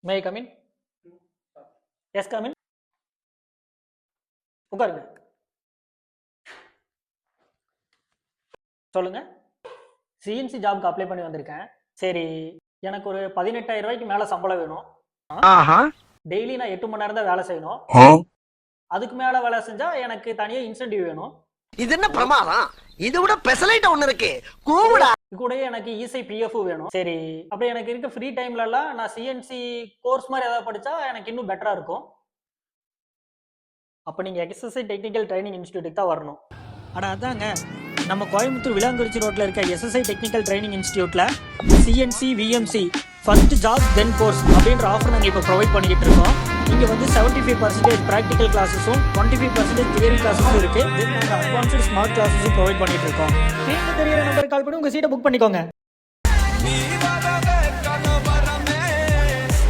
May come in? Yes come in. உட்காருங்க. சொல்லுங்க. CNC ஜாப்க்கு அப்ளை பண்ணி வந்திருக்கேன். சரி, எனக்கு ஒரு 18,000 ரூபாய்க்கு மேல சம்பளம் வேணும். டெய்லி நான் 8 மணி நேரம் தான் வேலை செய்யணும். அதுக்கு மேல வேலை செஞ்சா எனக்கு தனியா இன்சென்டிவ் வேணும். இது என்ன பிரமாதம்? இது விட பெசலைட் ஒண்ணு இருக்கு. கூவுடா. கூடயே எனக்கு இஎஸ்ஐ பிஎஃப் வேணும். சரி, அப்படி எனக்கு இருக்க ஃப்ரீ டைம்ல எல்லாம் நான் சிஎன்சி கோர்ஸ் மாதிரி ஏதாவது படிச்சா எனக்கு இன்னும் பெட்டரா இருக்கும். அப்ப நீங்க எஸ்எஸ்ஐ டெக்னிக்கல் ட்ரைனிங் இன்ஸ்டியூட்டுக்கு தான் வரணும். ஆனா அதாங்க, நம்ம கோயம்புத்தூர் விளாங்குறிச்சி ரோட்ல இருக்க எஸ்எஸ்ஐ டெக்னிக்கல் ட்ரைனிங் இன்ஸ்டியூட்ல CNC VMC first job then course அப்படின்ற ஆஃபர் நாங்கள் இப்போ ப்ரொவைட் பண்ணிக்கிட்டு இருக்கோம். இங்கே வந்து 75% ப்ராக்டிக்கல் கிளாஸஸும் 25% தியரி கிளாஸஸும் இருக்குது. தென் நாங்கள் அட்வான்ஸ்டு ஸ்மார்ட் கிளாஸஸும் ப்ரொவைட் பண்ணிட்டு இருக்கோம். நீங்கள் தெரியிற நம்பருக்கு கால் பண்ணி உங்கள் சீட்டை புக் பண்ணிக்கோங்க.